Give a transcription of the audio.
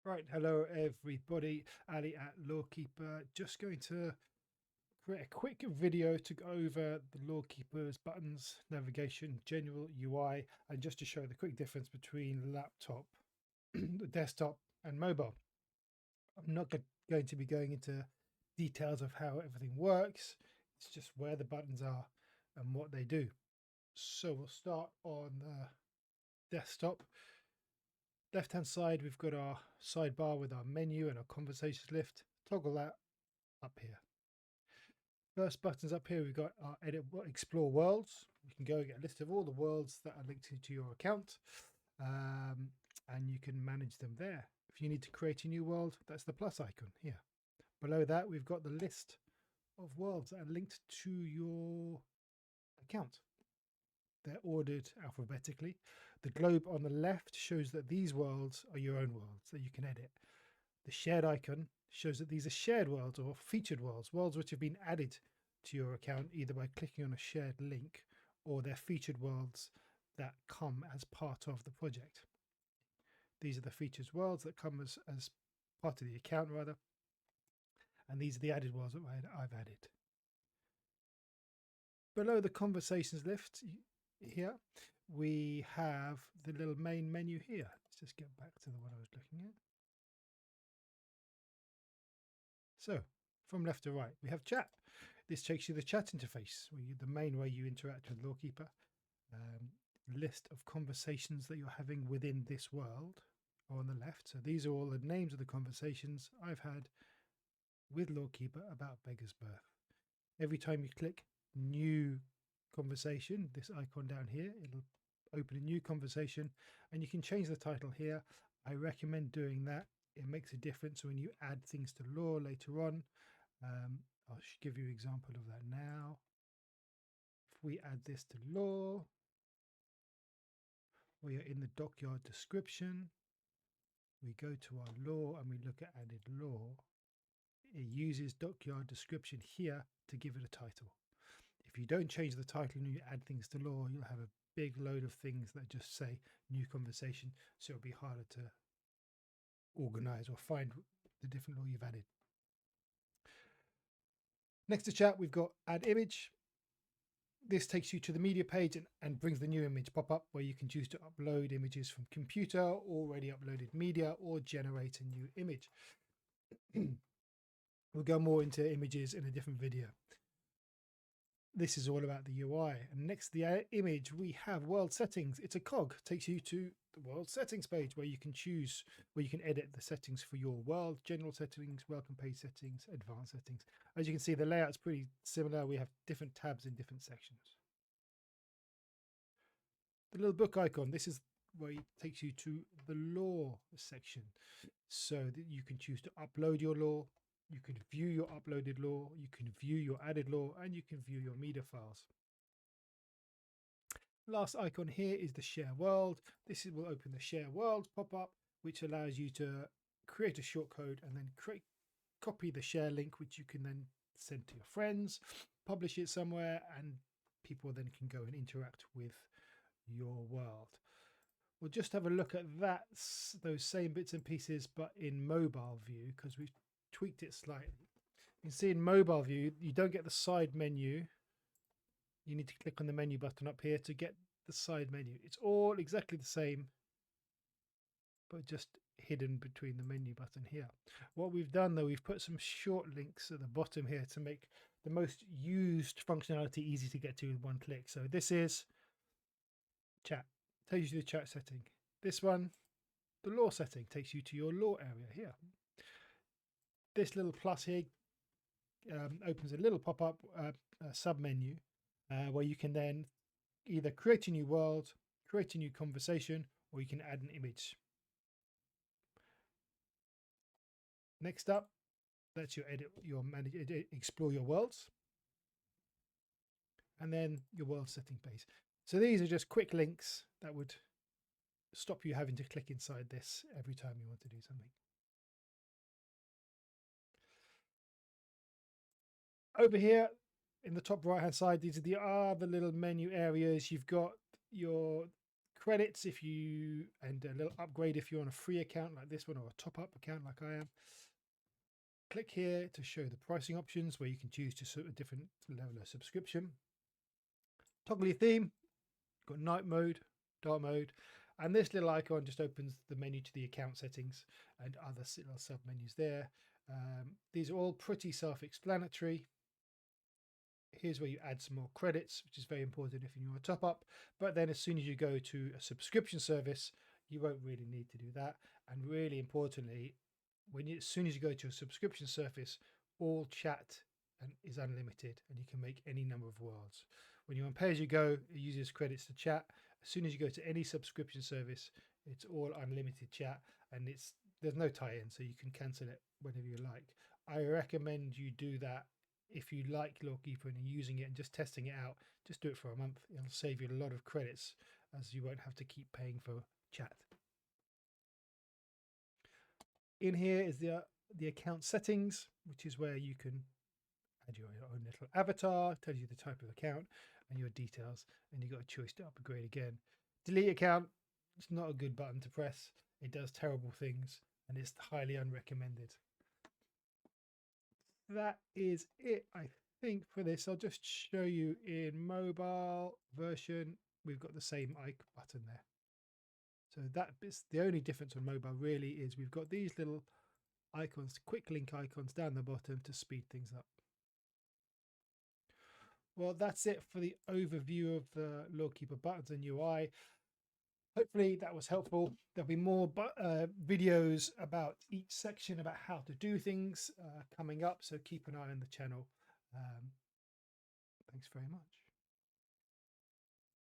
Right, hello everybody, Ali at LoreKeeper. Just going to create a quick video to go over the LoreKeeper's buttons, navigation, general UI, and just to show the quick difference between laptop, the desktop, and mobile. I'm not going to be going into details of how everything works. It's just where the buttons are and what they do. So we'll start on the desktop. Left hand side, we've got our sidebar with our menu and our conversations list. Toggle that up here. First buttons up here, we've got our explore worlds. You can go and get a list of all the worlds that are linked to your account, and you can manage them there. If you need to create a new world, that's the plus icon here. Below that, we've got the list of worlds that are linked to your account. They're ordered alphabetically. The globe on the left shows that these worlds are your own worlds that you can edit. The shared icon shows that these are shared worlds or featured worlds, worlds which have been added to your account either by clicking on a shared link or they're featured worlds that come as part of the project. These are the featured worlds that come as part of the account rather, and these are the added worlds that I've added. Below the conversations list here, we have the little main menu here. Let's just get back to the one I was looking at. So from left to right, we have chat. This takes you to the chat interface, the main way you interact with LoreKeeper. List of conversations that you're having within this world are on the left. So these are all the names of the conversations I've had with LoreKeeper about Beggar's Birth. Every time you click new conversation, this icon down here, it'll open a new conversation and you can change the title here. I recommend doing that. It makes a difference when you add things to Lore later on. I'll give you an example of that now. If we add this to Lore, we are in the dockyard description. We go to our Lore and we look at added Lore. It uses dockyard description here to give it a title. If you don't change the title and you add things to Lore, you'll have a big load of things that just say new conversation, so it'll be harder to organize or find the different Lore you've added. Next to chat, we've got add image. This takes you to the media page and brings the new image pop-up where you can choose to upload images from computer, already uploaded media, or generate a new image. We'll go more into images in a different video. This is all about the UI. And next to the image, we have world settings. It's a cog, takes you to the world settings page where you can choose, where you can edit the settings for your world, general settings, welcome page settings, advanced settings. As you can see, the layout's pretty similar. We have different tabs in different sections. The little book icon, this is where it takes you to the Lore section so that you can choose to upload your Lore. You can view your uploaded Lore, you can view your added Lore, and you can view your media files. Last icon here is the share world. This will open the share world pop-up, which allows you to create a shortcode and then copy the share link, which you can then send to your friends, publish it somewhere, and people then can go and interact with your world. We'll just have a look at those same bits and pieces, but in mobile view, because we've tweaked it slightly. You can see in mobile view, you don't get the side menu. You need to click on the menu button up here to get the side menu. It's all exactly the same, but just hidden between the menu button here. What we've done though, we've put some short links at the bottom here to make the most used functionality easy to get to with one click. So this is chat, takes you to the chat setting. This one, the Lore setting, takes you to your Lore area here. This little plus here opens a little pop-up sub menu where you can then either create a new world, create a new conversation, or you can add an image. Next up, that's your explore your worlds, and then your world setting page. So these are just quick links that would stop you having to click inside this every time you want to do something. Over here in the top right hand side, these are the other little menu areas. You've got your credits if you, and a little upgrade if you're on a free account like this one, or a top-up account like I am. Click here to show the pricing options where you can choose to sort of different level of subscription. Toggle your theme. Got night mode, dark mode, and this little icon just opens the menu to the account settings and other little sub menus there. These are all pretty self-explanatory. Here's where you add some more credits, which is very important if you want to top up. But then as soon as you go to a subscription service, you won't really need to do that. And really importantly, as soon as you go to a subscription service, all chat is unlimited and you can make any number of worlds. When you're on pay-as-you-go, it uses credits to chat. As soon as you go to any subscription service, it's all unlimited chat, and there's no tie-in, so you can cancel it whenever you like. I recommend you do that if you like LoreKeeper and you're using it and just testing it out. Just do it for a month. It'll save you a lot of credits, as you won't have to keep paying for chat. In here is the account settings, which is where you can add your own little avatar, tells you the type of account and your details, and you've got a choice to upgrade again. Delete account, it's not a good button to press. It does terrible things and it's highly unrecommended. That is it, I think, for this. I'll just show you in mobile version. We've got the same button there. So that is the only difference on mobile really, is we've got these little icons, quick link icons down the bottom to speed things up. Well, that's it for the overview of the LoreKeeper buttons and UI. Hopefully that was helpful. There'll be more videos about each section, about how to do things coming up, so keep an eye on the channel. Thanks very much.